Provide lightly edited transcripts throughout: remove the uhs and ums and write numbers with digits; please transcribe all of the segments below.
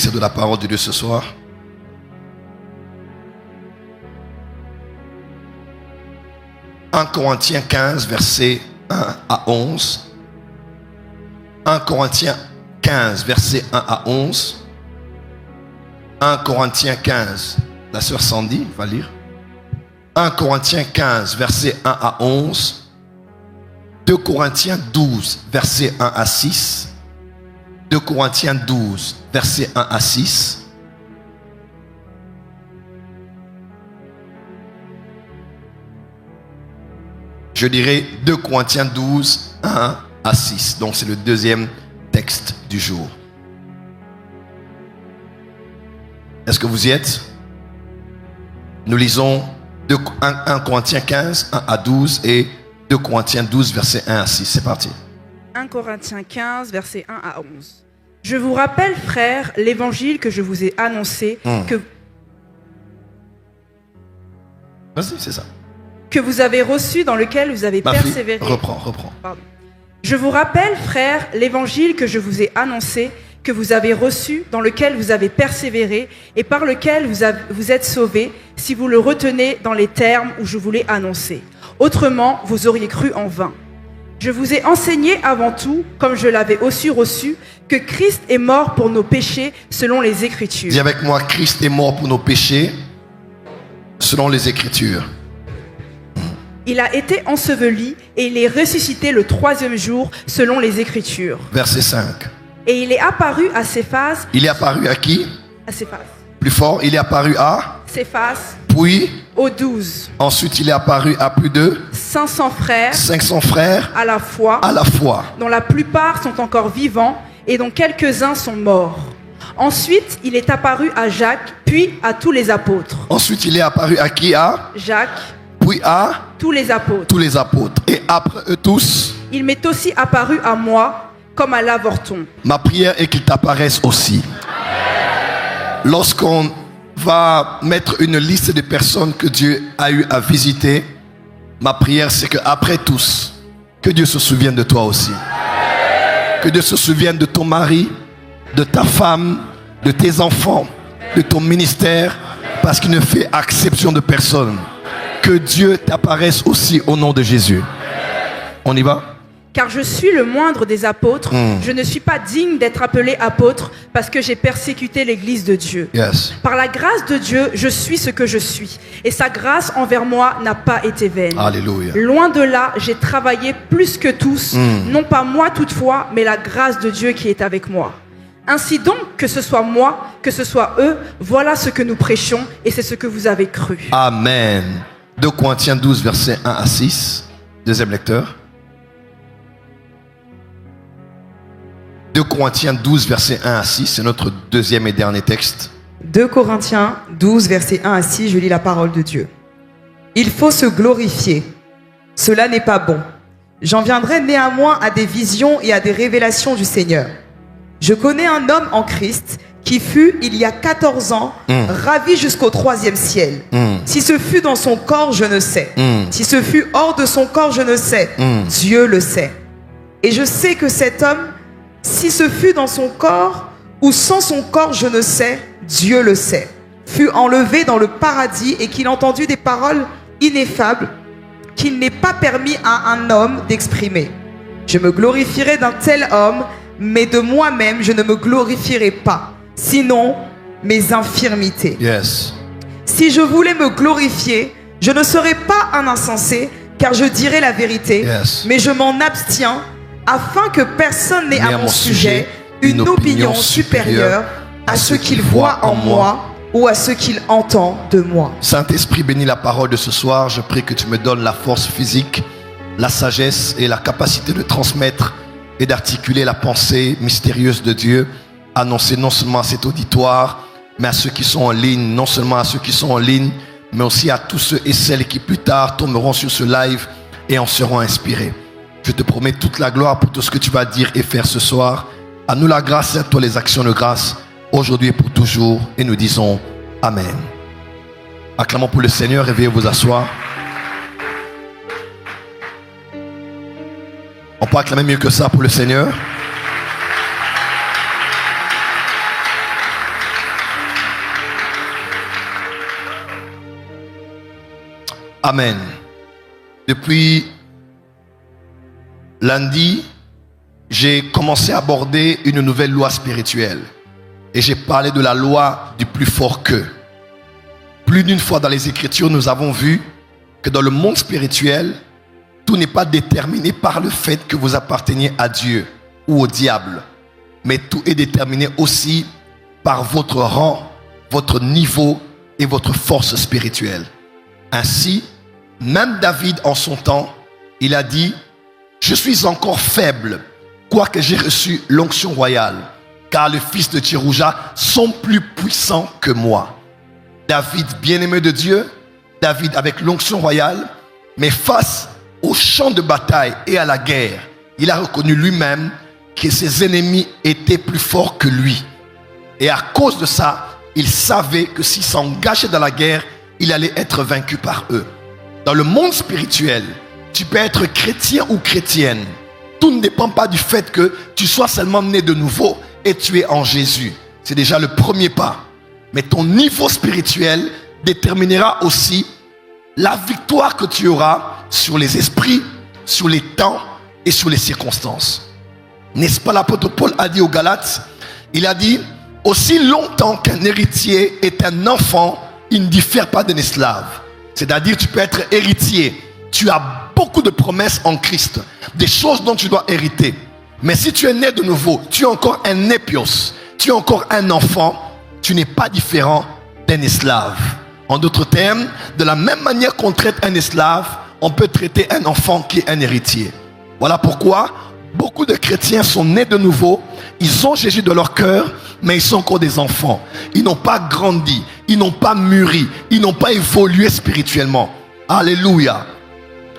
texte de la parole de Dieu ce soir. « 1 Corinthiens 15, versets 1 à 11. 1 Corinthiens 15, versets 1 à 11. 1 Corinthiens 15, la sœur Sandy va lire. 1 Corinthiens 15, versets 1 à 11. 2 Corinthiens 12, versets 1 à 6. 2 Corinthiens 12, versets 1 à 6. Je dirais 2 Corinthiens 12, 1 à 6. Donc c'est le deuxième texte du jour. Est-ce que vous y êtes? Nous lisons 1 Corinthiens 15, 1 à 12 et 2 Corinthiens 12, versets 1 à 6. C'est parti. 1 Corinthiens 15, versets 1 à 11. Je vous rappelle, frères, l'évangile que je vous ai annoncé, que vous avez reçu, dans lequel vous avez persévéré. Reprends. Pardon. Je vous rappelle, frères, l'évangile que je vous ai annoncé, que vous avez reçu, dans lequel vous avez persévéré et par lequel vous êtes sauvés, si vous le retenez dans les termes où je vous l'ai annoncé. Autrement, vous auriez cru en vain. Je vous ai enseigné avant tout, comme je l'avais aussi reçu, que Christ est mort pour nos péchés selon les Écritures. Dis avec moi, Christ est mort pour nos péchés selon les Écritures. Il a été enseveli et il est ressuscité le 3e jour selon les Écritures. Verset 5. Et il est apparu à Céphas. Il est apparu à qui? À Céphas. Plus fort, il est apparu à Céphas. Puis aux 12. Ensuite, il est apparu à plus de 500 frères. 500 frères à la fois. Dont la plupart sont encore vivants et dont quelques-uns sont morts. Ensuite, il est apparu à Jacques, puis à tous les apôtres. Ensuite, il est apparu à qui? À Jacques. Puis à tous les apôtres. Et après eux tous, il m'est aussi apparu à moi, comme à l'avorton. Ma prière est qu'il t'apparaisse aussi. Lorsqu'on va mettre une liste de personnes que Dieu a eu à visiter, ma prière c'est qu'après tous, que Dieu se souvienne de toi aussi. Que Dieu se souvienne de ton mari, de ta femme, de tes enfants, de ton ministère, parce qu'il ne fait exception de personne. Que Dieu t'apparaisse aussi au nom de Jésus. On y va? Car je suis le moindre des apôtres. Je ne suis pas digne d'être appelé apôtre parce que j'ai persécuté l'église de Dieu. Yes. Par la grâce de Dieu, je suis ce que je suis. Et sa grâce envers moi n'a pas été vaine. Alléluia. Loin de là, j'ai travaillé plus que tous. Non pas moi toutefois, mais la grâce de Dieu qui est avec moi. Ainsi donc, que ce soit moi, que ce soit eux, voilà ce que nous prêchons et c'est ce que vous avez cru. Amen. 2 Corinthiens 12, versets 1 à 6. Deuxième lecteur. 2 Corinthiens 12, versets 1 à 6. C'est notre deuxième et dernier texte. 2 Corinthiens 12, versets 1 à 6. Je lis la parole de Dieu. Il faut se glorifier. Cela n'est pas bon. J'en viendrai néanmoins à des visions et à des révélations du Seigneur. Je connais un homme en Christ qui fut, il y a 14 ans, ravi jusqu'au 3e ciel. Si ce fut dans son corps, je ne sais. Si ce fut hors de son corps, je ne sais. Dieu le sait. Et je sais que cet homme, si ce fut dans son corps ou sans son corps, je ne sais, Dieu le sait, fut enlevé dans le paradis et qu'il entendit des paroles ineffables qu'il n'est pas permis à un homme d'exprimer. Je me glorifierai d'un tel homme, mais de moi-même, je ne me glorifierai pas. Sinon, mes infirmités. Yes. Si je voulais me glorifier, je ne serais pas un insensé, car je dirais la vérité, mais je m'en abstiens, afin que personne n'ait à mon sujet une opinion supérieure à ce qu'il voit en moi ou à ce qu'il entend de moi. Saint-Esprit, bénis la parole de ce soir. Je prie que tu me donnes la force physique, la sagesse et la capacité de transmettre et d'articuler la pensée mystérieuse de Dieu. Annoncer non seulement à cet auditoire, mais à ceux qui sont en ligne, non seulement à ceux qui sont en ligne, mais aussi à tous ceux et celles qui plus tard tomberont sur ce live et en seront inspirés. Je te promets toute la gloire pour tout ce que tu vas dire et faire ce soir. À nous la grâce et à toi les actions de grâce, aujourd'hui et pour toujours. Et nous disons Amen. Acclamons pour le Seigneur, réveillez vous asseoir. On peut acclamer mieux que ça pour le Seigneur. Amen. Depuis lundi, j'ai commencé à aborder une nouvelle loi spirituelle. Et j'ai parlé de la loi du plus fort que. Plus d'une fois dans les Écritures, nous avons vu que dans le monde spirituel, tout n'est pas déterminé par le fait que vous apparteniez à Dieu ou au diable. Mais tout est déterminé aussi par votre rang, votre niveau et votre force spirituelle. Ainsi, même David en son temps, il a dit « Je suis encore faible, quoique j'ai reçu l'onction royale, car les fils de Tsérouja sont plus puissants que moi. » David, bien-aimé de Dieu, David avec l'onction royale, mais face au champ de bataille et à la guerre, il a reconnu lui-même que ses ennemis étaient plus forts que lui. Et à cause de ça, il savait que s'il s'engageait dans la guerre, il allait être vaincu par eux. Dans le monde spirituel, tu peux être chrétien ou chrétienne. Tout ne dépend pas du fait que tu sois seulement né de nouveau et tu es en Jésus. C'est déjà le premier pas. Mais ton niveau spirituel déterminera aussi la victoire que tu auras sur les esprits, sur les temps et sur les circonstances. N'est-ce pas l'apôtre Paul a dit aux Galates? Il a dit, aussi longtemps qu'un héritier est un enfant, il ne diffère pas d'un esclave. C'est-à-dire, tu peux être héritier. Tu as beaucoup de promesses en Christ, des choses dont tu dois hériter. Mais si tu es né de nouveau, tu es encore un népios, tu es encore un enfant, tu n'es pas différent d'un esclave. En d'autres termes, de la même manière qu'on traite un esclave, on peut traiter un enfant qui est un héritier. Voilà pourquoi beaucoup de chrétiens sont nés de nouveau, ils ont Jésus dans leur cœur, mais ils sont encore des enfants. Ils n'ont pas grandi, ils n'ont pas mûri, ils n'ont pas évolué spirituellement. Alléluia.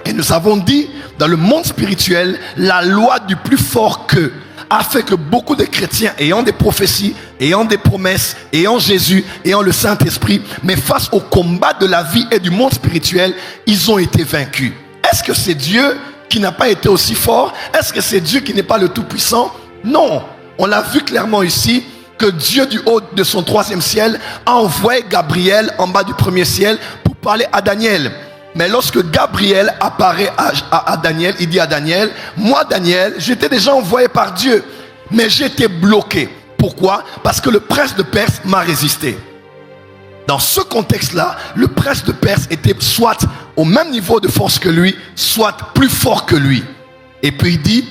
Et nous avons dit, dans le monde spirituel, la loi du plus fort que a fait que beaucoup de chrétiens ayant des prophéties, ayant des promesses, ayant Jésus, ayant le Saint-Esprit, mais face au combat de la vie et du monde spirituel, ils ont été vaincus. Est-ce que c'est Dieu qui n'a pas été aussi fort? Est-ce que c'est Dieu qui n'est pas le Tout-Puissant? Non. On l'a vu clairement ici que Dieu du haut de son troisième ciel a envoyé Gabriel en bas du premier ciel pour parler à Daniel. Mais lorsque Gabriel apparaît à Daniel, il dit à Daniel, moi Daniel, j'étais déjà envoyé par Dieu, mais j'étais bloqué. Pourquoi? Parce que le prince de Perse m'a résisté. Dans ce contexte-là, le prince de Perse était soit au même niveau de force que lui, soit plus fort que lui. Et puis il dit,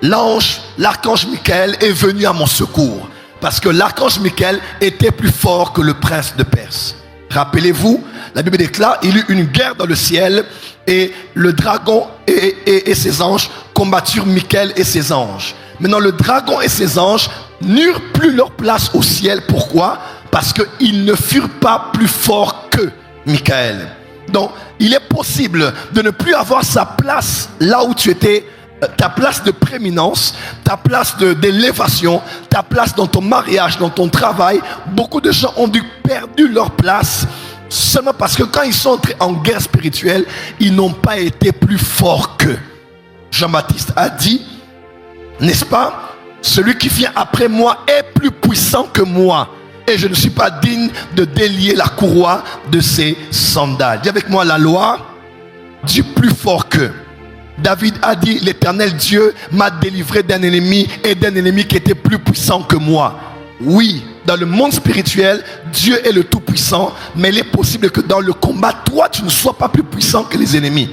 l'archange Michael est venu à mon secours. Parce que l'archange Michael était plus fort que le prince de Perse. Rappelez-vous, la Bible déclare, il y eut une guerre dans le ciel et le dragon et ses anges combatturent Michael et ses anges. Maintenant, le dragon et ses anges n'eurent plus leur place au ciel. Pourquoi? Parce qu'ils ne furent pas plus forts que Michael. Donc, il est possible de ne plus avoir sa place là où tu étais, ta place de prééminence, ta place d'élévation, ta place dans ton mariage, dans ton travail. Beaucoup de gens ont perdu leur place seulement parce que quand ils sont entrés en guerre spirituelle, ils n'ont pas été plus forts qu'eux. Jean-Baptiste a dit, n'est-ce pas, celui qui vient après moi est plus puissant que moi et je ne suis pas digne de délier la courroie de ses sandales. Dis avec moi, la loi du plus fort qu'eux. David a dit, l'Éternel Dieu m'a délivré d'un ennemi et d'un ennemi qui était plus puissant que moi. Oui, dans le monde spirituel, Dieu est le Tout-Puissant, mais il est possible que dans le combat, toi, tu ne sois pas plus puissant que les ennemis.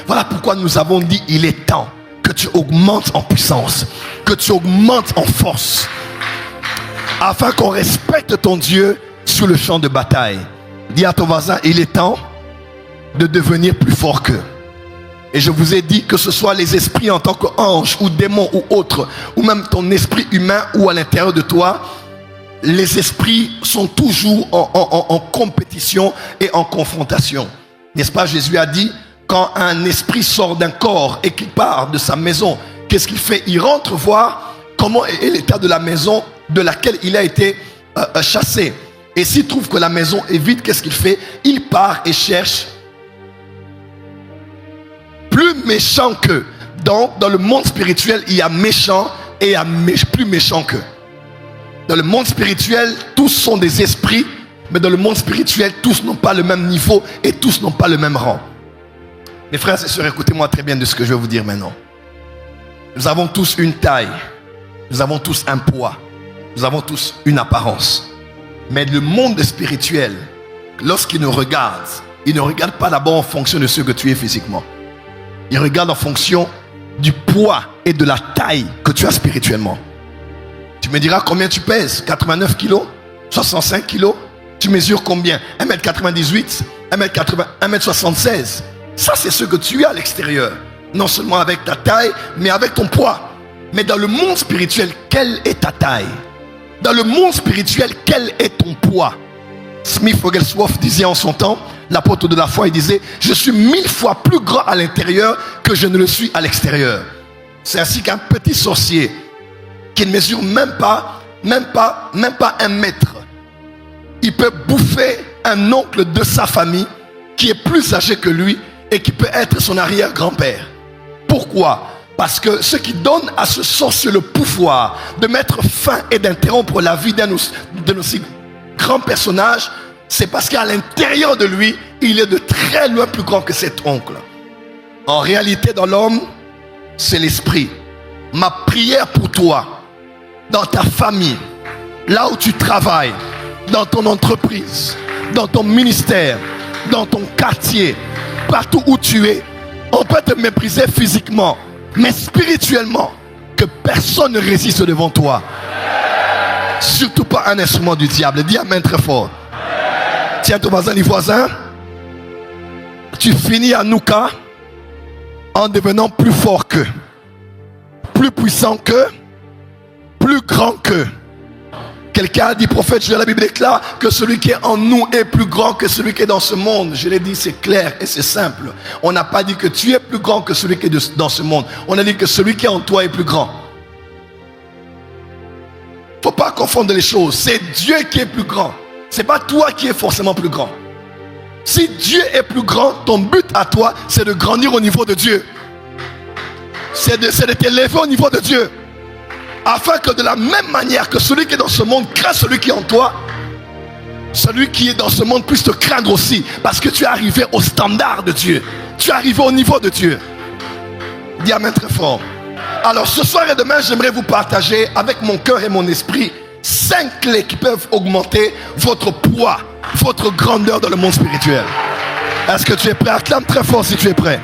Voilà pourquoi nous avons dit, il est temps que tu augmentes en puissance, que tu augmentes en force, afin qu'on respecte ton Dieu sur le champ de bataille. Dis à ton voisin, il est temps de devenir plus fort qu'eux. Et je vous ai dit que ce soit les esprits en tant qu'anges ou démons ou autres, ou même ton esprit humain ou à l'intérieur de toi, les esprits sont toujours en compétition et en confrontation. N'est-ce pas? Jésus a dit, quand un esprit sort d'un corps et qu'il part de sa maison, qu'est-ce qu'il fait? Il rentre voir comment est l'état de la maison de laquelle il a été chassé. Et s'il trouve que la maison est vide, qu'est-ce qu'il fait? Il part et cherche plus méchant qu'eux. Donc, dans le monde spirituel, il y a méchant et il y a plus méchant qu'eux. Dans le monde spirituel, tous sont des esprits, Mais dans le monde spirituel, tous n'ont pas le même niveau et tous n'ont pas le même rang. Mes frères et sœurs, écoutez-moi très bien de ce que je vais vous dire maintenant. Nous avons tous une taille. Nous avons tous un poids. Nous avons tous une apparence. Mais le monde spirituel, lorsqu'il nous regarde, il ne regarde pas d'abord en fonction de ce que tu es physiquement. Il regarde en fonction du poids et de la taille que tu as spirituellement. Tu me diras combien tu pèses? 89 kilos? 65 kilos? Tu mesures combien? 1m98? 1m80? 1m76? Ça, c'est ce que tu as à l'extérieur. Non seulement avec ta taille, mais avec ton poids. Mais dans le monde spirituel, quelle est ta taille? Dans le monde spirituel, quel est ton poids? Smith Wigglesworth disait en son temps, l'apôtre de la foi, il disait: je suis 1000 fois plus grand à l'intérieur que je ne le suis à l'extérieur. C'est ainsi qu'un petit sorcier qui ne mesure même pas 1 mètre, il peut bouffer un oncle de sa famille qui est plus âgé que lui et qui peut être son arrière-grand-père. Pourquoi? Parce que ce qui donne à ce sorcier le pouvoir de mettre fin et d'interrompre la vie de nos si grands personnages, c'est parce qu'à l'intérieur de lui, il est de très loin plus grand que cet oncle. En réalité, dans l'homme, c'est l'esprit. Ma prière pour toi, dans ta famille, là où tu travailles, dans ton entreprise, dans ton ministère, dans ton quartier, partout où tu es, on peut te mépriser physiquement, mais spirituellement, que personne ne résiste devant toi. Surtout pas un instrument du diable. Dis amen très fort. Tiens ton voisin, les voisins. Tu finis à Nouka en devenant plus fort qu'eux, plus puissant qu'eux, plus grand qu'eux. Quelqu'un a dit, prophète, la Bible déclare que celui qui est en nous est plus grand que celui qui est dans ce monde. Je l'ai dit, c'est clair et c'est simple. On n'a pas dit que tu es plus grand que celui qui est dans ce monde. On a dit que celui qui est en toi est plus grand. Il ne faut pas confondre les choses. C'est Dieu qui est plus grand. Ce n'est pas toi qui es forcément plus grand. Si Dieu est plus grand, ton but à toi, c'est de grandir au niveau de Dieu. C'est de t'élever au niveau de Dieu. Afin que de la même manière que celui qui est dans ce monde craint celui qui est en toi, celui qui est dans ce monde puisse te craindre aussi. Parce que tu es arrivé au standard de Dieu. Tu es arrivé au niveau de Dieu. Dis amen très fort. Alors ce soir et demain, j'aimerais vous partager avec mon cœur et mon esprit 5 clés qui peuvent augmenter votre poids, votre grandeur dans le monde spirituel. Est-ce que tu es prêt? Acclame très fort si tu es prêt.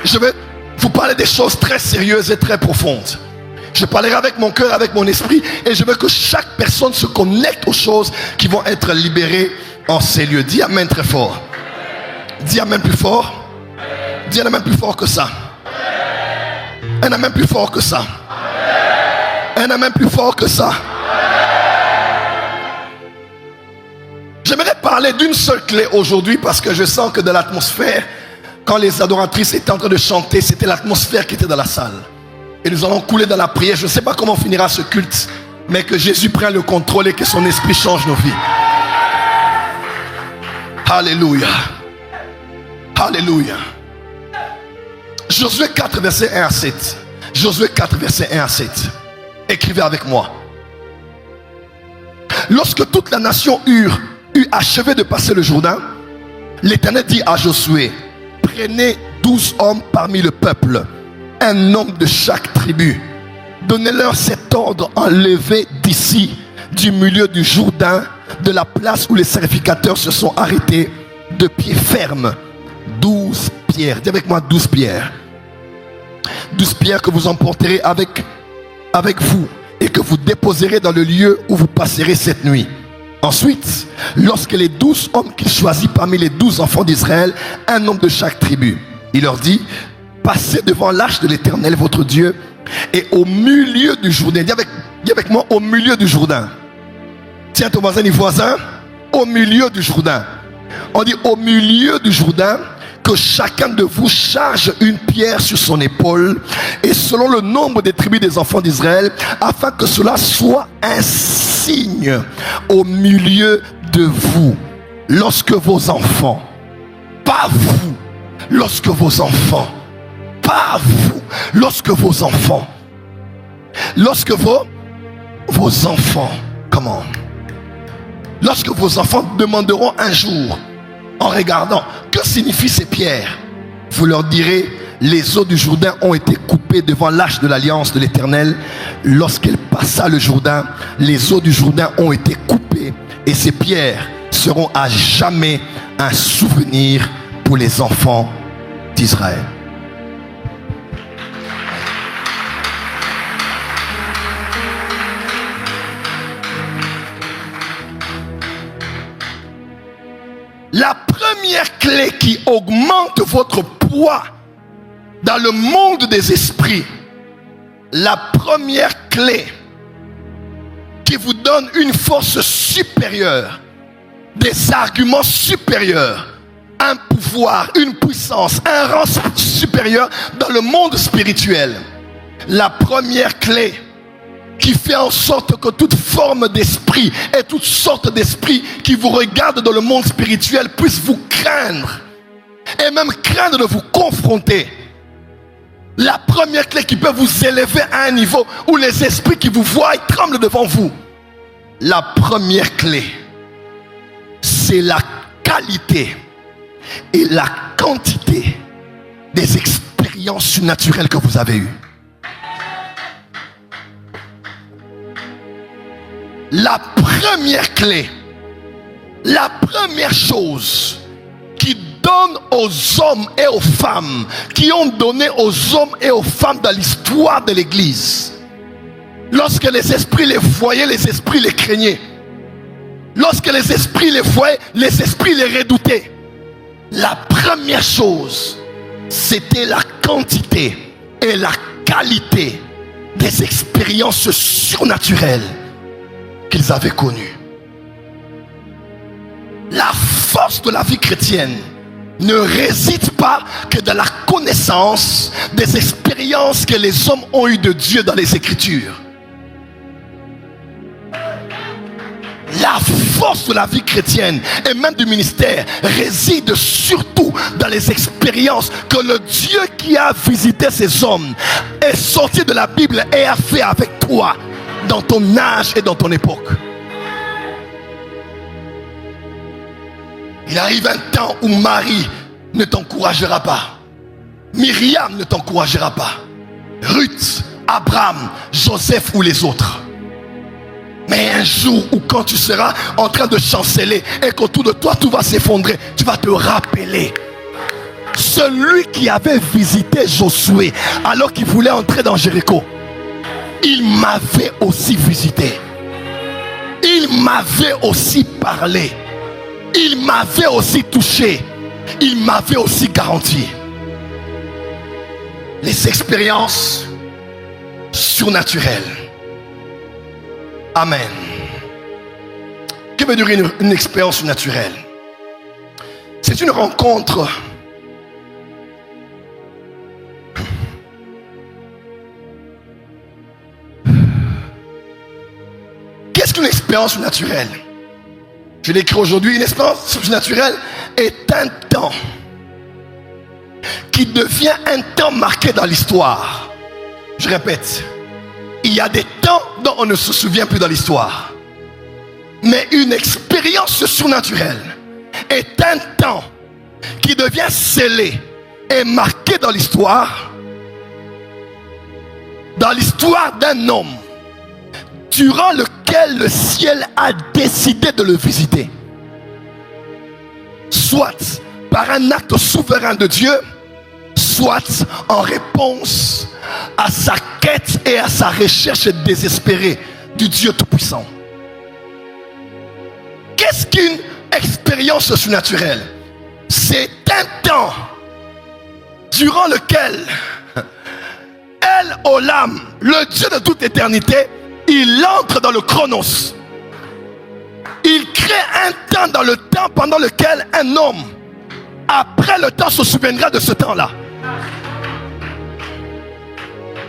Je vais vous parler des choses très sérieuses et très profondes. Je parlerai avec mon cœur, avec mon esprit, et je veux que chaque personne se connecte aux choses qui vont être libérées en ces lieux. Dis amen très fort. Dis amen plus fort. Dis un amen plus fort que ça. Un amen plus fort que ça. Un amen plus fort que ça. J'aimerais parler d'une seule clé aujourd'hui parce que je sens que dans l'atmosphère, quand les adoratrices étaient en train de chanter, c'était l'atmosphère qui était dans la salle. Et nous allons couler dans la prière. Je ne sais pas comment finira ce culte, mais que Jésus prenne le contrôle et que son esprit change nos vies. Alléluia. Alléluia. Josué 4, verset 1 à 7. Josué 4, verset 1 à 7. Écrivez avec moi. Lorsque toute la nation eut achevé de passer le Jourdain, l'Éternel dit à Josué: prenez 12 hommes parmi le peuple, un homme de chaque tribu. Donnez-leur cet ordre: enlevez d'ici, du milieu du Jourdain, de la place où les sacrificateurs se sont arrêtés, de pied ferme, 12 pierres. Dis avec moi 12 pierres. 12 pierres que vous emporterez avec vous et que vous déposerez dans le lieu où vous passerez cette nuit. Ensuite, lorsque les 12 hommes qu'il choisit parmi les 12 enfants d'Israël, un homme de chaque tribu, il leur dit: passez devant l'arche de l'Éternel votre Dieu, et au milieu du Jourdain. Dis avec moi, au milieu du Jourdain. Tiens ton voisin, au milieu du Jourdain. On dit au milieu du Jourdain, que chacun de vous charge une pierre sur son épaule, et selon le nombre des tribus des enfants d'Israël, afin que cela soit un signe au milieu de vous. Lorsque vos enfants, pas vous, lorsque vos enfants, pas vous, lorsque vos enfants, lorsque vos enfants, comment? Lorsque vos enfants demanderont un jour, en regardant, que signifient ces pierres? Vous leur direz, les eaux du Jourdain ont été coupées devant l'arche de l'alliance de l'Éternel. Lorsqu'elle passa le Jourdain, les eaux du Jourdain ont été coupées et ces pierres seront à jamais un souvenir pour les enfants d'Israël. La première clé qui augmente votre poids dans le monde des esprits, la première clé qui vous donne une force supérieure, des arguments supérieurs, un pouvoir, une puissance, un rang supérieur dans le monde spirituel. La première clé qui fait en sorte que toute forme d'esprit et toutes sortes d'esprits qui vous regardent dans le monde spirituel puissent vous craindre et même craindre de vous confronter. La première clé qui peut vous élever à un niveau où les esprits qui vous voient tremblent devant vous. La première clé, c'est la qualité et la quantité des expériences surnaturelles que vous avez eues. La première clé, la première chose qui donne aux hommes et aux femmes, qui ont donné aux hommes et aux femmes dans l'histoire de l'Église, lorsque les esprits les voyaient, les esprits les craignaient. Lorsque les esprits les voyaient, les esprits les redoutaient. La première chose, c'était la quantité et la qualité des expériences surnaturelles qu'ils avaient connues. La force de la vie chrétienne ne réside pas que dans la connaissance des expériences que les hommes ont eues de Dieu dans les Écritures. La force de la vie chrétienne et même du ministère réside surtout dans les expériences que le Dieu qui a visité ces hommes est sorti de la Bible et a fait avec toi dans ton âge et dans ton époque. Il arrive un temps où Marie ne t'encouragera pas, Myriam ne t'encouragera pas, Ruth, Abraham, Joseph ou les autres. Mais un jour où quand tu seras en train de chanceler et qu'autour de toi tout va s'effondrer, tu vas te rappeler celui qui avait visité Josué alors qu'il voulait entrer dans Jéricho. Il m'avait aussi visité, il m'avait aussi parlé, il m'avait aussi touché, il m'avait aussi garanti. Les expériences surnaturelles. Amen. Que veut dire une expérience naturelle? C'est une rencontre Qu'est-ce qu'une expérience naturelle? Je l'écris aujourd'hui. Une expérience naturelle est un temps qui devient un temps marqué dans l'histoire. Je répète, il y a des temps dont on ne se souvient plus dans l'histoire. Mais une expérience surnaturelle est un temps qui devient scellé et marqué dans l'histoire d'un homme durant lequel le ciel a décidé de le visiter. Soit par un acte souverain de Dieu, soit en réponse à sa quête et à sa recherche désespérée du Dieu Tout-Puissant. Qu'est-ce qu'une expérience surnaturelle? C'est un temps durant lequel El Olam, le Dieu de toute éternité, il entre dans le chronos. Il crée un temps dans le temps pendant lequel un homme, après le temps, se souviendra de ce temps-là.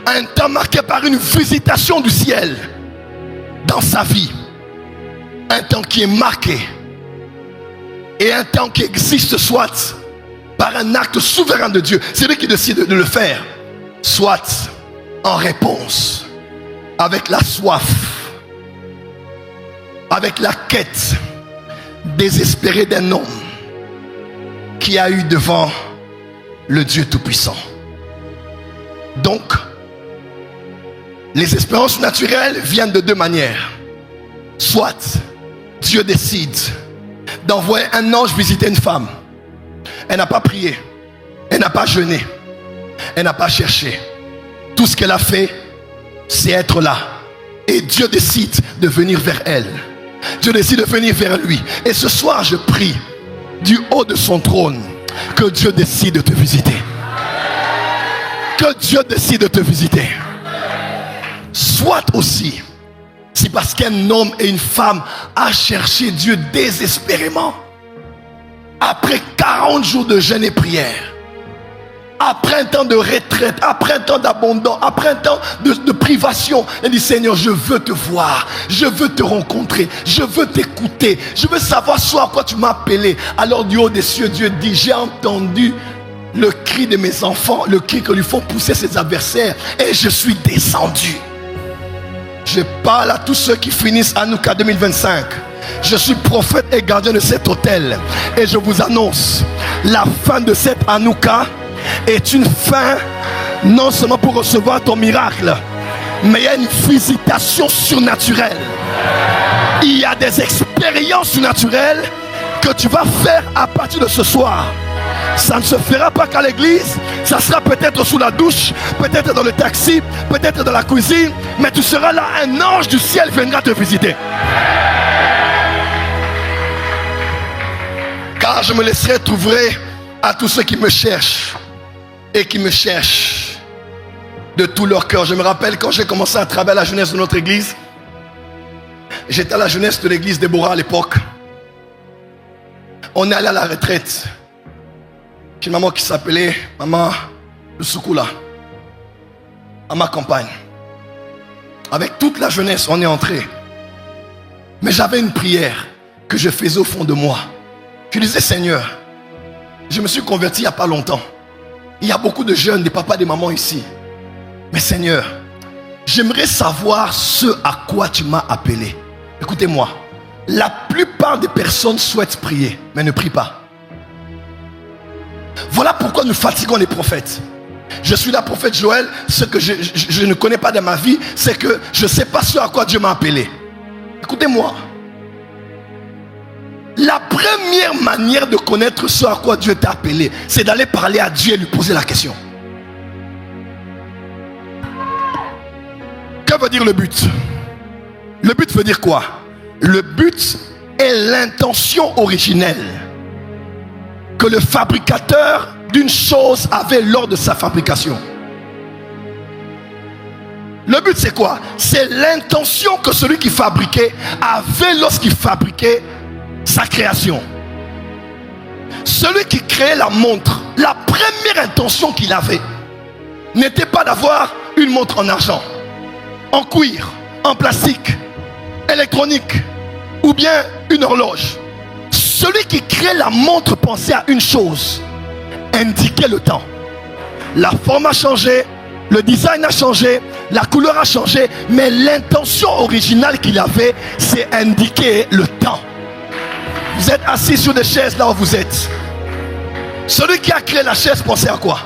Un temps marqué par une visitation du ciel dans sa vie. Un temps qui est marqué. Et un temps qui existe soit par un acte souverain de Dieu. C'est lui qui décide de le faire. Soit en réponse avec la soif avec la quête désespérée d'un homme qui a eu devant le Dieu Tout-Puissant. Donc, les espérances naturelles viennent de deux manières. Soit Dieu décide d'envoyer un ange visiter une femme. Elle n'a pas prié, elle n'a pas jeûné, elle n'a pas cherché. Tout ce qu'elle a fait, c'est être là. Et Dieu décide de venir vers elle. Dieu décide de venir vers lui. Et ce soir, je prie du haut de son trône que Dieu décide de te visiter. Que Dieu décide de te visiter. Soit aussi, c'est parce qu'un homme et une femme a cherché Dieu désespérément. Après 40 jours de jeûne et prière, après un temps de retraite, après un temps d'abandon, après un temps de privation, elle dit: Seigneur, je veux te voir, je veux te rencontrer, je veux t'écouter, je veux savoir ce à quoi tu m'as appelé. Alors du haut des cieux, Dieu dit: j'ai entendu le cri de mes enfants, le cri que lui font pousser ses adversaires, et je suis descendu. Je parle à tous ceux qui finissent Hanouka 2025. Je suis prophète et gardien de cet hôtel, et je vous annonce, la fin de cette Hanouka est une fin non seulement pour recevoir ton miracle, mais il y a une visitation surnaturelle. Il y a des expériences surnaturelles que tu vas faire à partir de ce soir. Ça ne se fera pas qu'à l'église, ça sera peut-être sous la douche, peut-être dans le taxi, peut-être dans la cuisine, mais tu seras là, un ange du ciel viendra te visiter. Car je me laisserai trouver à tous ceux qui me cherchent et qui me cherchent de tout leur cœur. Je me rappelle quand j'ai commencé à travailler à la jeunesse de notre église, j'étais à la jeunesse de l'église Déborah à l'époque. On est allé à la retraite. Une maman qui s'appelait Maman Lusukula, à ma campagne. Avec toute la jeunesse, on est entré. Mais j'avais une prière que je faisais au fond de moi. Je disais: Seigneur, je me suis converti il n'y a pas longtemps. Il y a beaucoup de jeunes, des papas, des mamans ici. Mais Seigneur, j'aimerais savoir ce à quoi tu m'as appelé. Écoutez-moi, la plupart des personnes souhaitent prier, mais ne prient pas. Voilà pourquoi nous fatiguons les prophètes. Je suis la prophète Joël. Ce que je ne connais pas dans ma vie, c'est que je ne sais pas ce à quoi Dieu m'a appelé. Écoutez-moi. La première manière de connaître ce à quoi Dieu t'a appelé, c'est d'aller parler à Dieu et lui poser la question. Que veut dire le but? Le but veut dire quoi? Le but est l'intention originelle que le fabricateur d'une chose avait lors de sa fabrication. Le but c'est quoi? C'est l'intention que celui qui fabriquait avait lorsqu'il fabriquait sa création. Celui qui créait la montre, la première intention qu'il avait n'était pas d'avoir une montre en argent, en cuir, en plastique, électronique ou bien une horloge. Celui qui crée la montre pensait à une chose: indiquer le temps. La forme a changé, le design a changé, la couleur a changé, mais l'intention originale qu'il avait, c'est indiquer le temps. Vous êtes assis sur des chaises là où vous êtes. Celui qui a créé la chaise pensait à quoi?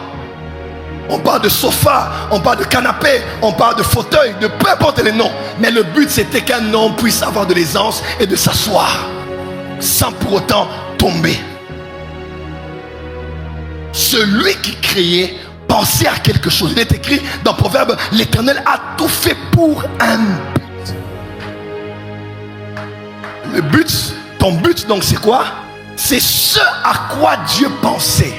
On parle de sofa, on parle de canapé, on parle de fauteuil, de peu importe les noms. Mais le but c'était qu'un homme puisse avoir de l'aisance et de s'asseoir sans pour autant tomber. Celui qui créait pensait à quelque chose. Il est écrit dans Proverbe: l'Éternel a tout fait pour un but. Le but, ton but donc c'est quoi? C'est ce à quoi Dieu pensait.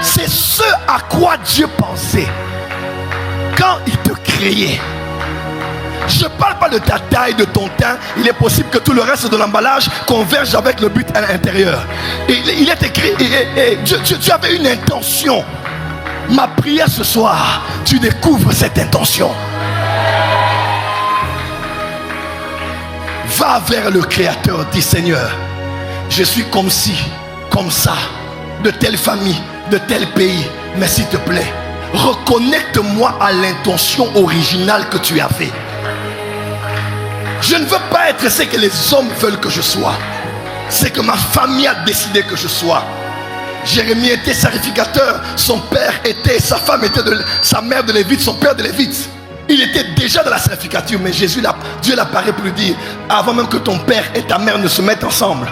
C'est ce à quoi Dieu pensait quand il te créait. Je ne parle pas de ta taille, de ton teint. Il est possible que tout le reste de l'emballage converge avec le but à l'intérieur. Il est écrit, tu avais une intention. Ma prière ce soir, tu découvres cette intention. Va vers le Créateur, dis: Seigneur, je suis comme ci, comme ça, de telle famille, de tel pays, mais s'il te plaît, reconnecte-moi à l'intention originale que tu avais. Je ne veux pas être ce que les hommes veulent que je sois. C'est que ma famille a décidé que je sois. Jérémie était sacrificateur. Son père était, sa femme était sa mère de Lévite, son père de Lévite. Il était déjà dans la sacrificature, mais Dieu l'apparaît pour lui dire, avant même que ton père et ta mère ne se mettent ensemble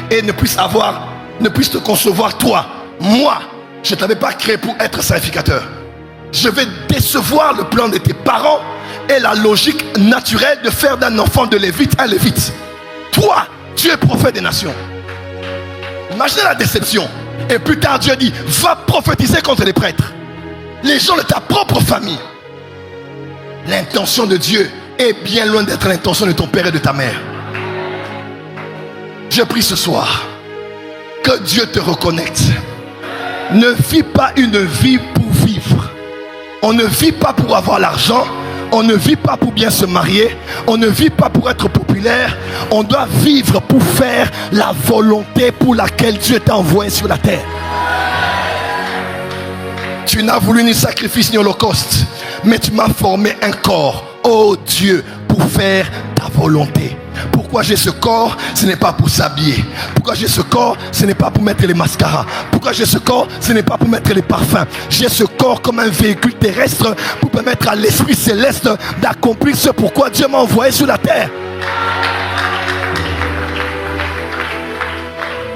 et ne puissent te concevoir toi, moi, je ne t'avais pas créé pour être sacrificateur. Je vais décevoir le plan de tes parents et la logique naturelle de faire d'un enfant de Lévite un Lévite. Toi, tu es prophète des nations. Imaginez la déception. Et plus tard, Dieu dit, va prophétiser contre les prêtres, les gens de ta propre famille. L'intention de Dieu est bien loin d'être l'intention de ton père et de ta mère. Je prie ce soir que Dieu te reconnecte. Ne vis pas une vie pour vivre. On ne vit pas pour avoir l'argent. On ne vit pas pour bien se marier. On ne vit pas pour être populaire. On doit vivre pour faire la volonté pour laquelle Dieu t'a envoyé sur la terre. Tu n'as voulu ni sacrifice ni holocauste, mais tu m'as formé un corps, oh Dieu, pour faire ta volonté. Pourquoi j'ai ce corps? Ce n'est pas pour s'habiller. Pourquoi j'ai ce corps? Ce n'est pas pour mettre les mascaras. Pourquoi j'ai ce corps? Ce n'est pas pour mettre les parfums. J'ai ce corps comme un véhicule terrestre pour permettre à l'Esprit céleste d'accomplir ce pourquoi Dieu m'a envoyé sur la terre.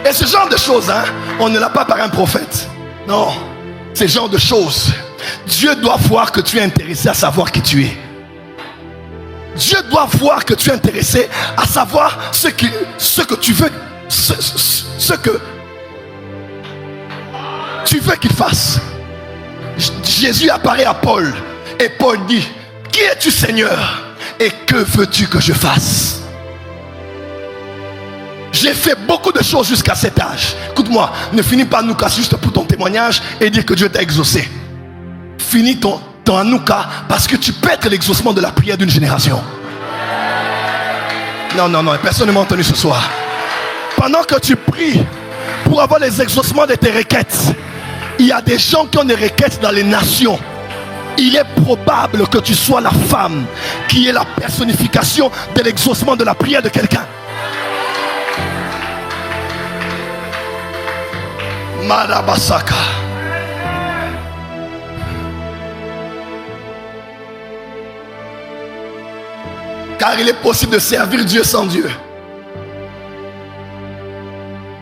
Et ce genre de choses, on ne l'a pas par un prophète. Non, ce genre de choses, Dieu doit voir que tu es intéressé à savoir qui tu es. Dieu doit voir que tu es intéressé à savoir ce que tu veux, ce que tu veux qu'il fasse. Jésus apparaît à Paul et Paul dit, qui es-tu Seigneur et que veux-tu que je fasse? J'ai fait beaucoup de choses jusqu'à cet âge. Écoute-moi, ne finis pas Anouka juste pour ton témoignage et dire que Dieu t'a exaucé. Finis ton Anouka parce que tu peux être l'exaucement de la prière d'une génération. Non, personne ne m'a entendu ce soir. Pendant que tu pries pour avoir les exaucements de tes requêtes, il y a des gens qui ont des requêtes dans les nations. Il est probable que tu sois la femme qui est la personnification de l'exaucement de la prière de quelqu'un. Marabasaka. Car il est possible de servir Dieu sans Dieu.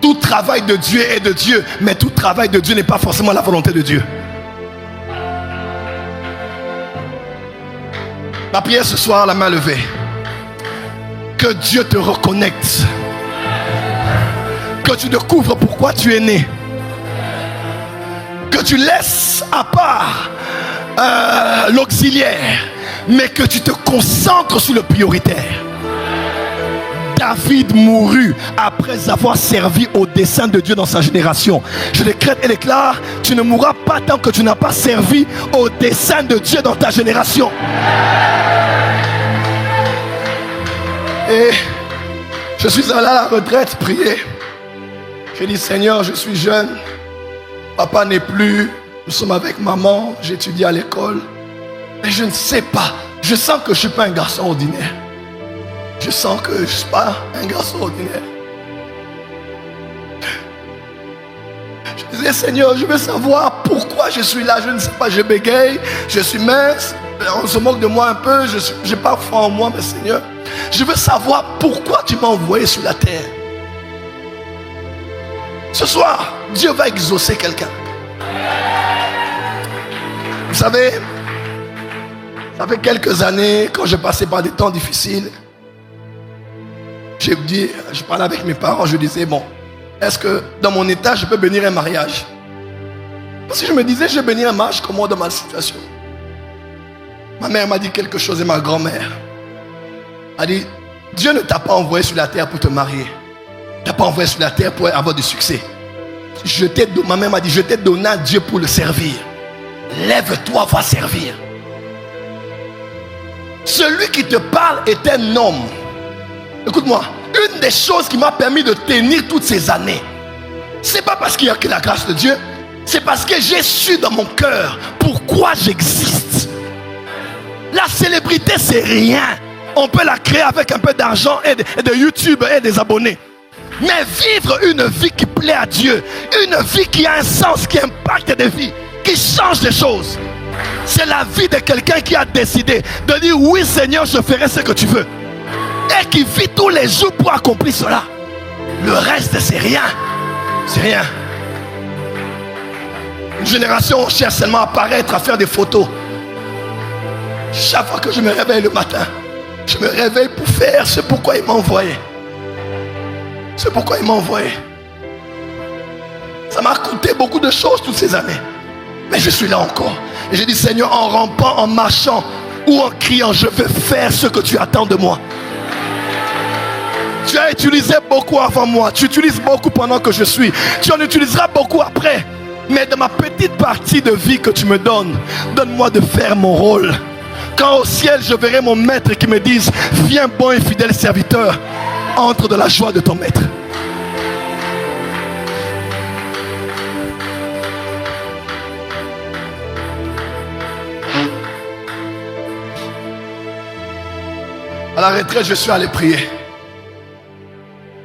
Tout travail de Dieu est de Dieu, mais tout travail de Dieu n'est pas forcément la volonté de Dieu. Ma prière ce soir, la main levée. Que Dieu te reconnecte. Que tu découvres pourquoi tu es né. Que tu laisses à part l'auxiliaire, mais que tu te concentres sur le prioritaire. David mourut après avoir servi au dessein de Dieu dans sa génération. Je décrète et déclare, tu ne mourras pas tant que tu n'as pas servi au dessein de Dieu dans ta génération. Et je suis allé à la retraite prier. J'ai dit, Seigneur, je suis jeune. Papa n'est plus. Nous sommes avec maman. J'étudie à l'école. Mais je ne sais pas. Je sens que je ne suis pas un garçon ordinaire. Je sens que je ne suis pas un garçon ordinaire. Je disais, Seigneur, je veux savoir pourquoi je suis là. Je ne sais pas, je bégaye, je suis mince. On se moque de moi un peu. Je n'ai pas foi en moi, mais Seigneur, je veux savoir pourquoi tu m'as envoyé sur la terre. Ce soir, Dieu va exaucer quelqu'un. Vous savez, ça fait quelques années, quand je passais par des temps difficiles, je parlais avec mes parents, je disais, bon, est-ce que dans mon état, je peux bénir un mariage? Parce que je me disais, je vais bénir un mariage comment dans ma situation? Ma mère m'a dit quelque chose et ma grand-mère a dit, Dieu ne t'a pas envoyé sur la terre pour te marier. Tu n'as pas envoyé sur la terre pour avoir du succès. Ma mère m'a dit, je t'ai donné à Dieu pour le servir. Lève-toi, va servir. Celui qui te parle est un homme. Écoute-moi, une des choses qui m'a permis de tenir toutes ces années, c'est pas parce qu'il y a que la grâce de Dieu, c'est parce que j'ai su dans mon cœur pourquoi j'existe. La célébrité, c'est rien. On peut la créer avec un peu d'argent et de YouTube et des abonnés. Mais vivre une vie qui plaît à Dieu, une vie qui a un sens, qui impacte des vies, qui change des choses, c'est la vie de quelqu'un qui a décidé de dire oui Seigneur, je ferai ce que tu veux. Et qui vit tous les jours pour accomplir cela. Le reste c'est rien. C'est rien. Une génération cherche seulement à paraître, à faire des photos. Chaque fois que je me réveille le matin, je me réveille pour faire ce pourquoi il m'a envoyé. C'est pourquoi il m'a envoyé. Ça m'a coûté beaucoup de choses toutes ces années. Mais je suis là encore. Et j'ai dit Seigneur, en rampant, en marchant ou en criant, je veux faire ce que tu attends de moi. Tu as utilisé beaucoup avant moi. Tu utilises beaucoup pendant que je suis. Tu en utiliseras beaucoup après. Mais dans ma petite partie de vie que tu me donnes, donne-moi de faire mon rôle. Quand au ciel je verrai mon maître qui me dise viens bon et fidèle serviteur, entre de la joie de ton maître. À la retraite, je suis allé prier.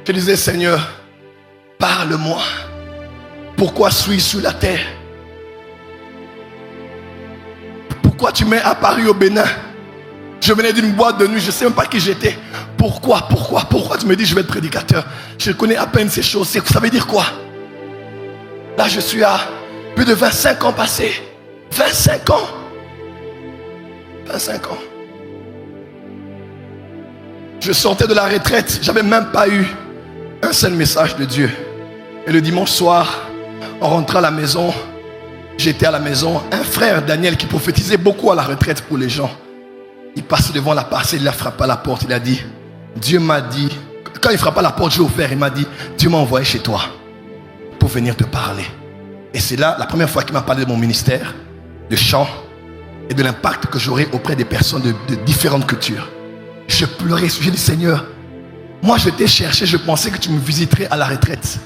Je disais Seigneur, parle-moi. Pourquoi suis-je sur la terre? Pourquoi tu m'es apparu au Bénin? Je venais d'une boîte de nuit, je ne sais même pas qui j'étais. Pourquoi tu me dis je vais être prédicateur? Je connais à peine ces choses. Ça veut dire quoi? Là je suis à plus de 25 ans passés. 25 ans. 25 ans. Je sortais de la retraite, j'avais même pas eu un seul message de Dieu. Et le dimanche soir, on rentrait à la maison. J'étais à la maison. Un frère, Daniel, qui prophétisait beaucoup à la retraite pour les gens. Il passait devant la parcelle, il a frappé à la porte. Il a dit, Dieu m'a dit, quand il frappait à la porte, j'ai ouvert. Il m'a dit, Dieu m'a envoyé chez toi pour venir te parler. Et c'est là la première fois qu'il m'a parlé de mon ministère, de chant et de l'impact que j'aurais auprès des personnes de différentes cultures. Je pleurais, j'ai dit Seigneur, moi je t'ai cherché, je pensais que tu me visiterais à la retraite.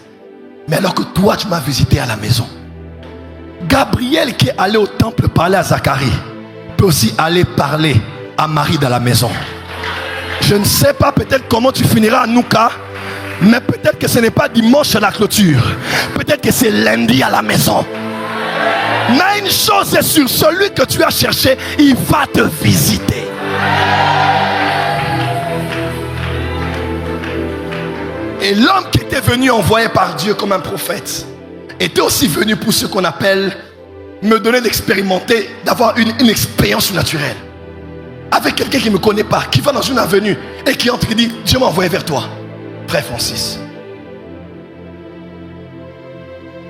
Mais alors que toi tu m'as visité à la maison. Gabriel qui est allé au temple parler à Zacharie peut aussi aller parler à Marie dans la maison. Je ne sais pas peut-être comment tu finiras à Nouka, mais peut-être que ce n'est pas dimanche à la clôture. Peut-être que c'est lundi à la maison. Mais une chose est sûre, celui que tu as cherché, il va te visiter. Et l'homme qui était venu envoyé par Dieu comme un prophète était aussi venu pour ce qu'on appelle me donner d'expérimenter, d'avoir une expérience naturelle. Avec quelqu'un qui ne me connaît pas, qui va dans une avenue et qui entre et dit Dieu m'a envoyé vers toi. Frère Francis.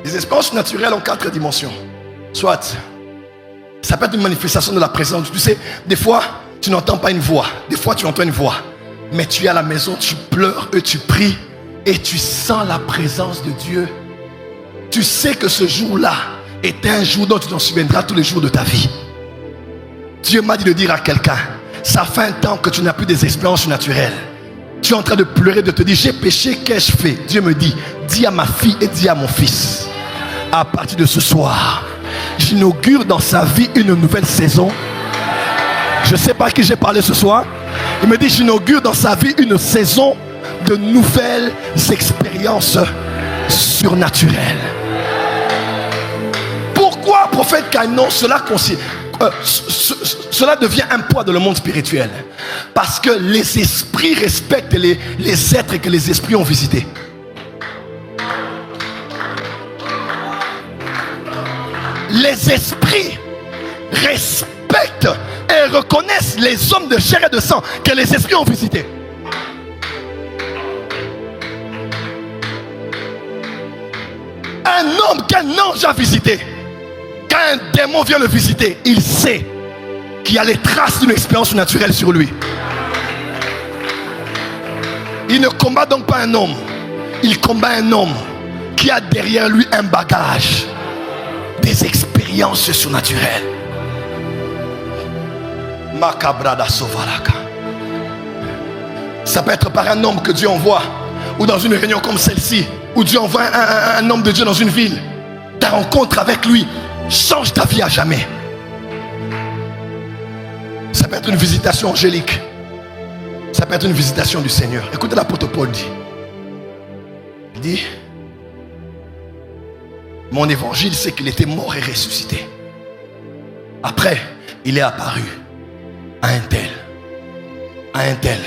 Les expériences naturelles ont 4 dimensions. Soit, ça peut être une manifestation de la présence. Tu sais, des fois, tu n'entends pas une voix. Des fois, tu entends une voix. Mais tu es à la maison, tu pleures et tu pries. Et tu sens la présence de Dieu. Tu sais que ce jour-là est un jour dont tu t'en souviendras tous les jours de ta vie. Dieu m'a dit de dire à quelqu'un, ça fait un temps que tu n'as plus des expériences naturelles. Tu es en train de pleurer, de te dire, j'ai péché, qu'ai-je fait? Dieu me dit, dis à ma fille et dis à mon fils, à partir de ce soir, j'inaugure dans sa vie une nouvelle saison. Je ne sais pas à qui j'ai parlé ce soir. Il me dit, j'inaugure dans sa vie une saison de nouvelles expériences surnaturelles. Pourquoi, prophète Caïnon, cela devient un poids dans le monde spirituel? Parce que les esprits respectent les êtres que les esprits ont visités. Les esprits respectent et reconnaissent les hommes de chair et de sang que les esprits ont visités. Un homme qu'un ange a visité, quand un démon vient le visiter, il sait qu'il y a les traces d'une expérience naturelle sur lui. Il ne combat donc pas un homme, il combat un homme qui a derrière lui un bagage, des expériences surnaturelles. Makabrada Sovaraka. Ça peut être par un homme que Dieu envoie, ou dans une réunion comme celle-ci, où Dieu envoie un homme de Dieu dans une ville. Ta rencontre avec lui change ta vie à jamais. Ça peut être une visitation angélique. Ça peut être une visitation du Seigneur. Écoutez l'apôtre Paul dit. Il dit, mon évangile, c'est qu'il était mort et ressuscité. Après, il est apparu à un tel, à un tel,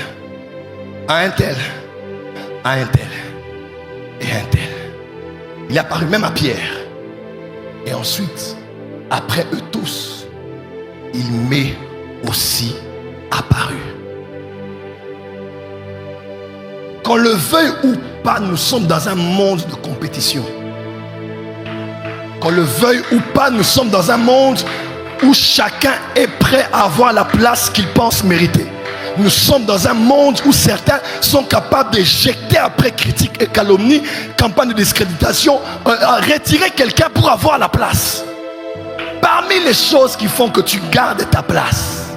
à un tel, à un tel et à un tel. Il est apparu même à Pierre. Et ensuite, après eux tous, il m'est aussi apparu. Qu'on le veuille ou pas, nous sommes dans un monde de compétition. Qu'on le veuille ou pas, nous sommes dans un monde où chacun est prêt à avoir la place qu'il pense mériter. Nous sommes dans un monde où certains sont capables d'éjecter après critique et calomnie, campagne de discréditation, retirer quelqu'un pour avoir la place. Parmi les choses qui font que tu gardes ta place,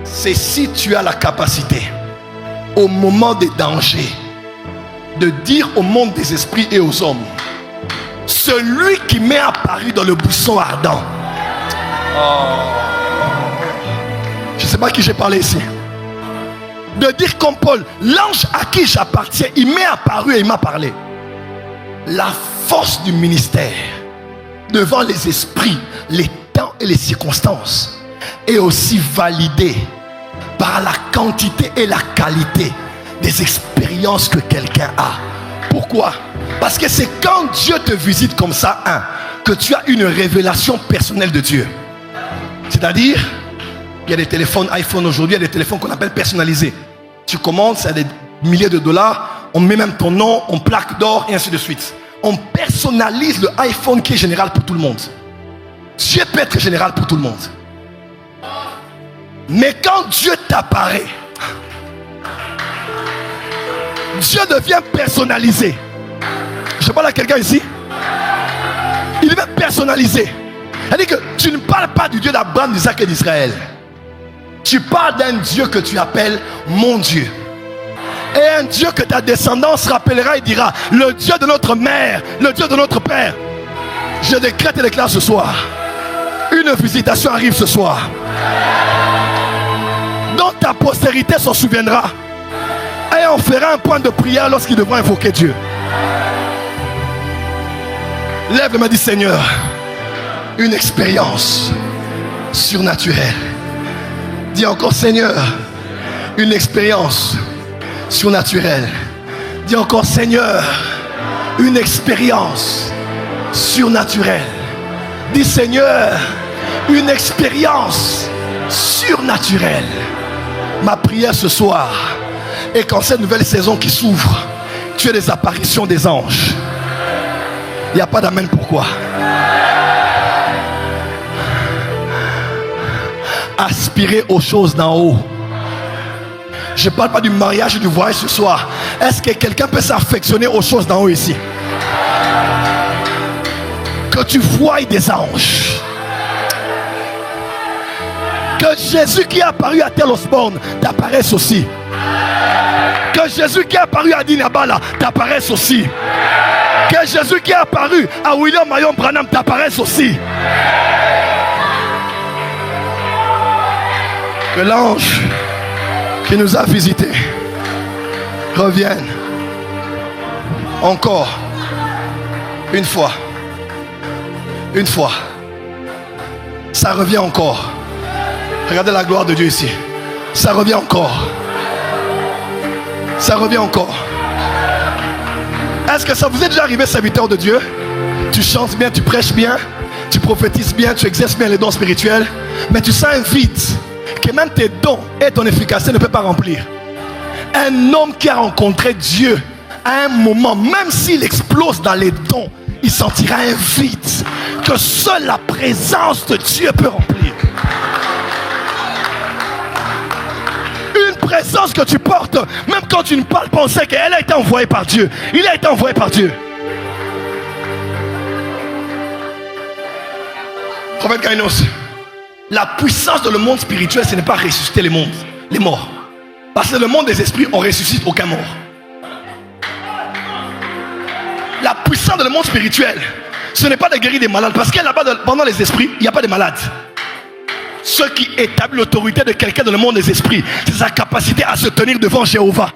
c'est si tu as la capacité, au moment des dangers, de dire au monde des esprits et aux hommes, celui qui m'est apparu dans le buisson ardent. Je ne sais pas à qui j'ai parlé ici. De dire comme Paul, l'ange à qui j'appartiens, il m'est apparu et il m'a parlé. La force du ministère devant les esprits, les temps et les circonstances est aussi validée par la quantité et la qualité des expériences que quelqu'un a. Pourquoi? Parce que c'est quand Dieu te visite comme ça, que tu as une révélation personnelle de Dieu. C'est-à-dire, il y a des téléphones iPhone aujourd'hui, il y a des téléphones qu'on appelle personnalisés. Tu commandes, c'est à des milliers de dollars, on met même ton nom, on plaque d'or et ainsi de suite. On personnalise le iPhone qui est général pour tout le monde. Dieu peut être général pour tout le monde. Mais quand Dieu t'apparaît, Dieu devient personnalisé. Je parle à quelqu'un ici. Il devient personnalisé. C'est-à-dire que tu ne parles pas du Dieu d'Abraham, d'Isaac et d'Israël. Tu parles d'un Dieu que tu appelles mon Dieu. Et un Dieu que ta descendance rappellera et dira, le Dieu de notre mère, le Dieu de notre père. Je décrète et déclare ce soir, une visitation arrive ce soir, dont ta postérité s'en souviendra. Et on fera un point de prière lorsqu'ils devront invoquer Dieu. Lève et me dit, Seigneur, une expérience surnaturelle. Dis encore, Seigneur, une expérience surnaturelle. Dis encore, Seigneur, une expérience surnaturelle. Dis, Seigneur, une expérience surnaturelle. Ma prière ce soir est qu'en cette nouvelle saison qui s'ouvre, tu aies des apparitions des anges. Il n'y a pas d'amen. Pourquoi? Aspirer aux choses d'en haut. Je ne parle pas du mariage et du voyage ce soir. Est-ce que quelqu'un peut s'affectionner aux choses d'en haut ici? Que tu voies des anges. Que Jésus qui est apparu à Tel Osborne t'apparaisse aussi. Que Jésus qui est apparu à Dinabala t'apparaisse aussi. Que Jésus qui est apparu à William Mayon Branham t'apparaisse aussi. Que l'ange qui nous a visités revienne encore une fois. Une fois. Ça revient encore. Regardez la gloire de Dieu ici. Ça revient encore. Ça revient encore. Est-ce que ça vous est déjà arrivé, serviteur de Dieu? Tu chantes bien, tu prêches bien, tu prophétises bien, tu exerces bien les dons spirituels, mais tu sens un vide que même tes dons et ton efficacité ne peuvent pas remplir. Un homme qui a rencontré Dieu à un moment, même s'il explose dans les dons, il sentira un vide que seule la présence de Dieu peut remplir. Une présence que tu portes, même quand tu ne parles pas, on sait qu'elle a été envoyée par Dieu. Il a été envoyé par Dieu. Prophète Kainos, la puissance de le monde spirituel, ce n'est pas ressusciter les morts. Parce que le monde des esprits, on ne ressuscite aucun mort. La puissance de le monde spirituel, ce n'est pas de guérir des malades. Parce que là-bas, pendant les esprits, il n'y a pas de malades. Ce qui établit l'autorité de quelqu'un dans le monde des esprits, c'est sa capacité à se tenir devant Jéhovah.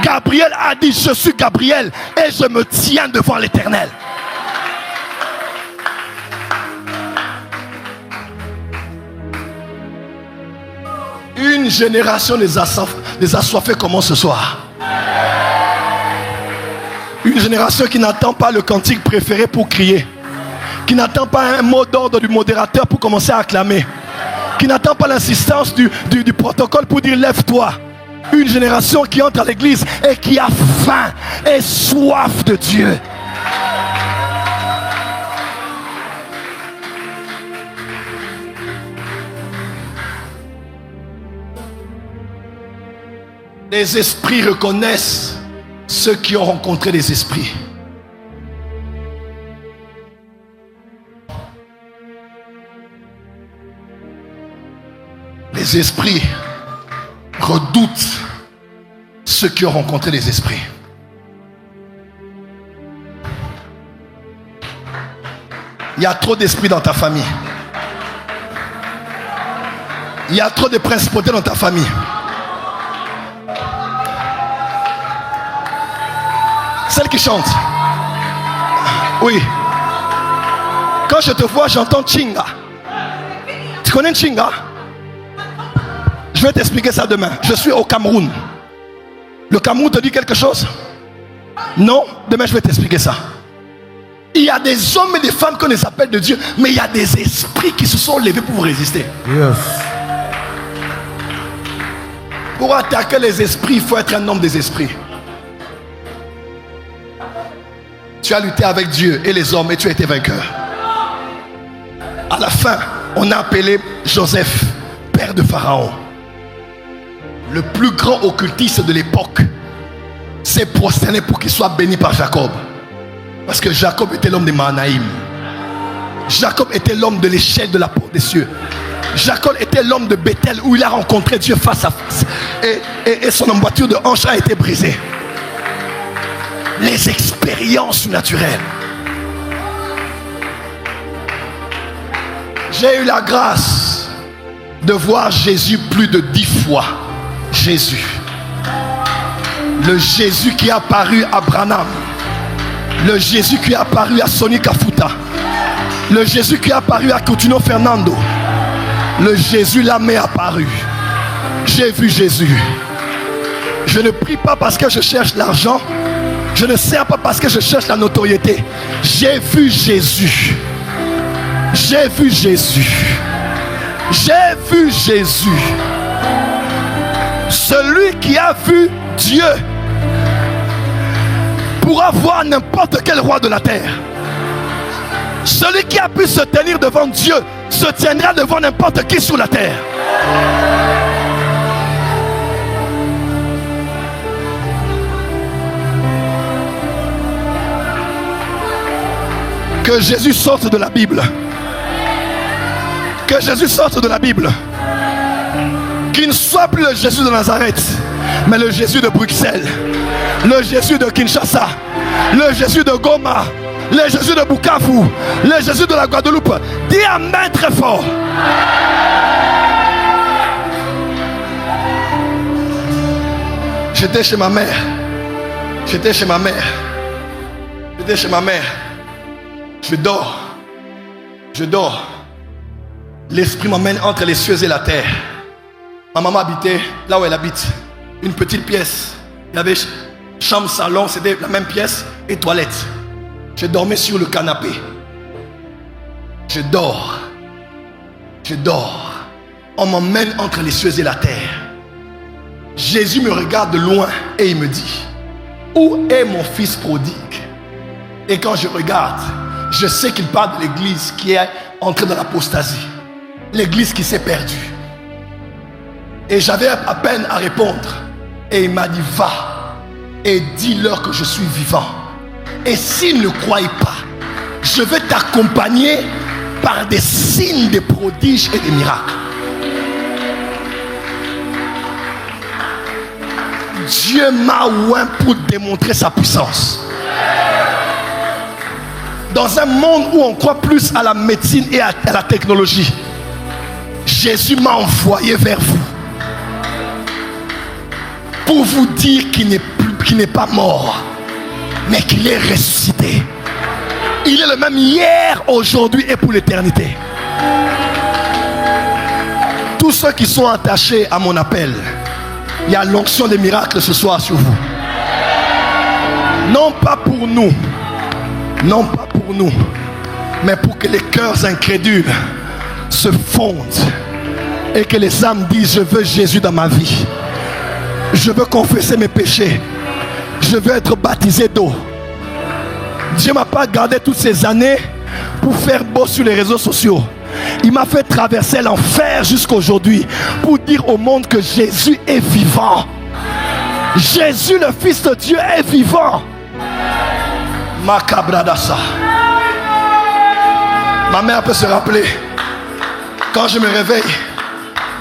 Gabriel a dit, je suis Gabriel et je me tiens devant l'Éternel. Une génération des assoiffés commence ce soir. Une génération qui n'attend pas le cantique préféré pour crier, qui n'attend pas un mot d'ordre du modérateur pour commencer à acclamer, qui n'attend pas l'assistance du protocole pour dire lève-toi. Une génération qui entre à l'église et qui a faim et soif de Dieu. Les esprits reconnaissent ceux qui ont rencontré les esprits. Les esprits redoutent ceux qui ont rencontré les esprits. Il y a trop d'esprits dans ta famille. Il y a trop de principautés dans ta famille. Celle qui chante. Oui. Quand je te vois, j'entends Chinga. Tu connais Chinga? Je vais t'expliquer ça demain. Je suis au Cameroun. Le Cameroun te dit quelque chose? Non? Demain je vais t'expliquer ça. Il y a des hommes et des femmes qu'on les appelle de Dieu, mais il y a des esprits qui se sont levés pour vous résister. Yes. Pour attaquer les esprits, il faut être un homme des esprits. Tu as lutté avec Dieu et les hommes et tu as été vainqueur. À la fin, on a appelé Joseph, père de Pharaon. Le plus grand occultiste de l'époque s'est prosterné pour qu'il soit béni par Jacob. Parce que Jacob était l'homme de Mahanaïm. Jacob était l'homme de l'échelle de la porte des cieux. Jacob était l'homme de Bethel où il a rencontré Dieu face à face. Et son emboîture de hanche a été brisée. Les expériences naturelles. J'ai eu la grâce de voir Jésus plus de 10 fois. Jésus. Le Jésus qui est apparu à Branham. Le Jésus qui est apparu à Sonny Kafuta. Le Jésus qui est apparu à Coutinho Fernando. Le Jésus là m'est apparu. J'ai vu Jésus. Je ne prie pas parce que je cherche l'argent. Je ne sers pas parce que je cherche la notoriété. J'ai vu Jésus. J'ai vu Jésus. J'ai vu Jésus. Celui qui a vu Dieu pourra voir n'importe quel roi de la terre. Celui qui a pu se tenir devant Dieu se tiendra devant n'importe qui sur la terre. Que Jésus sorte de la Bible. Que Jésus sorte de la Bible. Qu'il ne soit plus le Jésus de Nazareth, mais le Jésus de Bruxelles, le Jésus de Kinshasa, le Jésus de Goma, le Jésus de Bukavu, le Jésus de la Guadeloupe. Dis amen très fort. J'étais chez ma mère. J'étais chez ma mère. J'étais chez ma mère. Je dors. Je dors. L'esprit m'emmène entre les cieux et la terre. Ma maman habitait là où elle habite. Une petite pièce. Il y avait chambre, salon, c'était la même pièce et toilette. Je dormais sur le canapé. Je dors. Je dors. On m'emmène entre les cieux et la terre. Jésus me regarde de loin et il me dit: où est mon fils prodigue? Et quand je regarde, je sais qu'il parle de l'église qui est entrée dans l'apostasie. L'église qui s'est perdue. Et j'avais à peine à répondre. Et il m'a dit: va et dis-leur que je suis vivant. Et s'ils ne croient pas, je vais t'accompagner par des signes, des prodiges et des miracles. Dieu m'a oint pour démontrer sa puissance. Dans un monde où on croit plus à la médecine et à la technologie, Jésus m'a envoyé vers vous pour vous dire qu'il n'est pas mort, mais qu'il est ressuscité. Il est le même hier, aujourd'hui et pour l'éternité. Tous ceux qui sont attachés à mon appel, il y a l'onction des miracles ce soir sur vous. Non pas pour nous, non pas pour nous, mais pour que les cœurs incrédules se fondent et que les âmes disent: je veux Jésus dans ma vie, je veux confesser mes péchés, je veux être baptisé d'eau. Dieu ne m'a pas gardé toutes ces années pour faire beau sur les réseaux sociaux. Il m'a fait traverser l'enfer jusqu'aujourd'hui pour dire au monde que Jésus est vivant. Jésus, le Fils de Dieu, est vivant. Macabradassa. Ma mère peut se rappeler, quand je me réveille,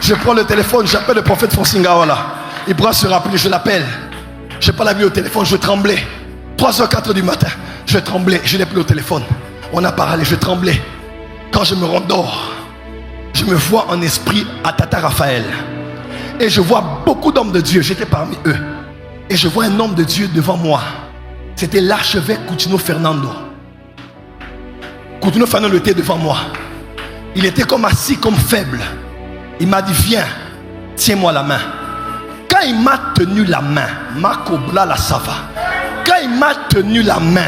je prends le téléphone, j'appelle le prophète Fonsingaola. Il pourra se rappeler, je l'appelle. Je n'ai pas la vie au téléphone, je tremblais. 3h, 4h du matin, je tremblais, je n'ai plus au téléphone. On a parlé, je tremblais. Quand je me rendors, je me vois en esprit à Tata Raphaël. Et je vois beaucoup d'hommes de Dieu, j'étais parmi eux. Et je vois un homme de Dieu devant moi. C'était l'archevêque Coutinho Fernando. Coutinho Fernando était devant moi. Il était comme assis, comme faible. Il m'a dit: viens, tiens-moi la main. Quand il m'a tenu la main, Makobla la Sava, quand il m'a tenu la main,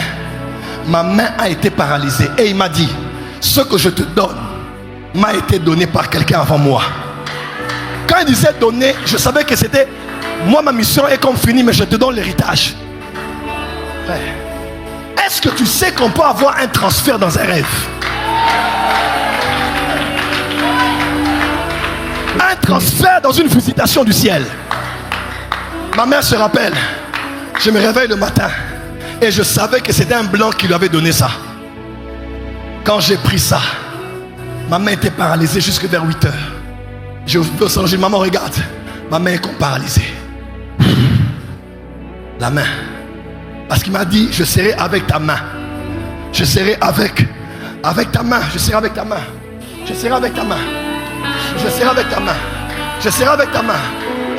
ma main a été paralysée. Et il m'a dit: ce que je te donne m'a été donné par quelqu'un avant moi. Quand il disait donner, je savais que c'était moi, ma mission est comme finie, mais je te donne l'héritage. Est-ce que tu sais qu'on peut avoir un transfert dans un rêve? Un transfert dans une visitation du ciel. Ma mère se rappelle, je me réveille le matin et je savais que c'était un blanc qui lui avait donné ça. Quand j'ai pris ça, ma main était paralysée jusque vers 8h. J'ai ouvert au salon, j'ai dit: maman, regarde, ma main est comme paralysée. La main. Parce qu'il m'a dit: je serai avec ta main. Je serai avec ta main. Je serai avec ta main. Je serai avec ta main. Je serai avec ta main. Je serai avec ta main.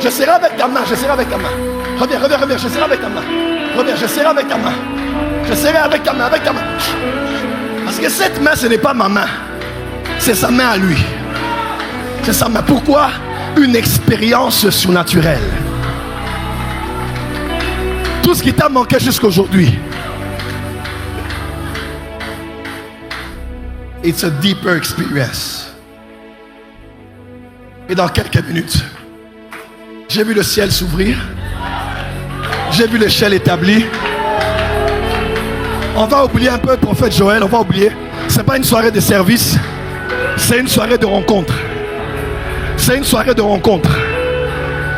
Je serai avec ta main. Je serai avec ta main. Reviens, reviens, reviens. Je serai avec ta main. Reviens, je serai avec ta main. Je serai avec ta main, avec ta main. Parce que cette main, ce n'est pas ma main. C'est sa main à lui. C'est sa main. Pourquoi? Une expérience surnaturelle. Tout ce qui t'a manqué jusqu'aujourd'hui. It's a deeper experience. Et dans quelques minutes, j'ai vu le ciel s'ouvrir. J'ai vu l'échelle établie. On va oublier un peu le prophète Joël, on va oublier. Ce n'est pas une soirée de service, c'est une soirée de rencontre. C'est une soirée de rencontre.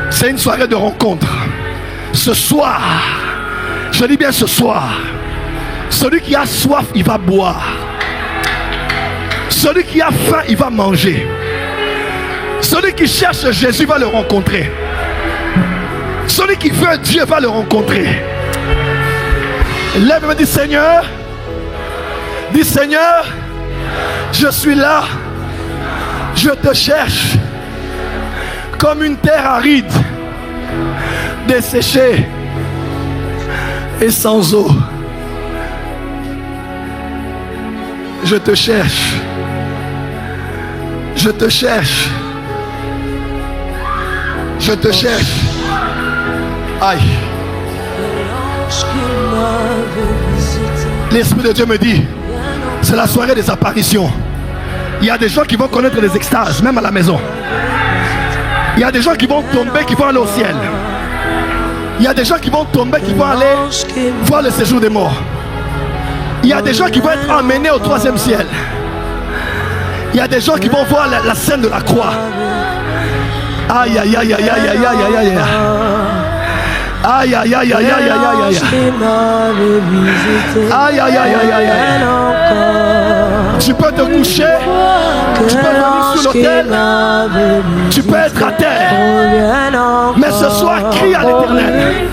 C'est une soirée de rencontre. Ce soir, je dis bien ce soir, celui qui a soif, il va boire. Celui qui a faim, il va manger. Celui qui cherche Jésus va le rencontrer. Celui qui veut Dieu va le rencontrer. Lève-moi, dis: Seigneur, je suis là, je te cherche comme une terre aride, desséchée et sans eau. Je te cherche, je te cherche, je te cherche. Aïe. L'Esprit de Dieu me dit: c'est la soirée des apparitions. Il y a des gens qui vont connaître les extases, même à la maison. Il y a des gens qui vont tomber, qui vont aller au ciel. Il y a des gens qui vont tomber, qui vont aller voir le séjour des morts. Il y a des gens qui vont être emmenés au 3e ciel. Il y a des gens qui vont voir la scène de la croix. Aïe, aïe, aïe, aïe, aïe, aïe, aïe, aïe, aïe. Aïe, aïe, aïe, aïe, aïe, aïe, aïe, aïe. Aïe, aïe, aïe, aïe, aïe, aïe. Tu peux te coucher, tu peux venir sur l'autel, tu peux être à terre, mais ce soir, crie à l'Éternel.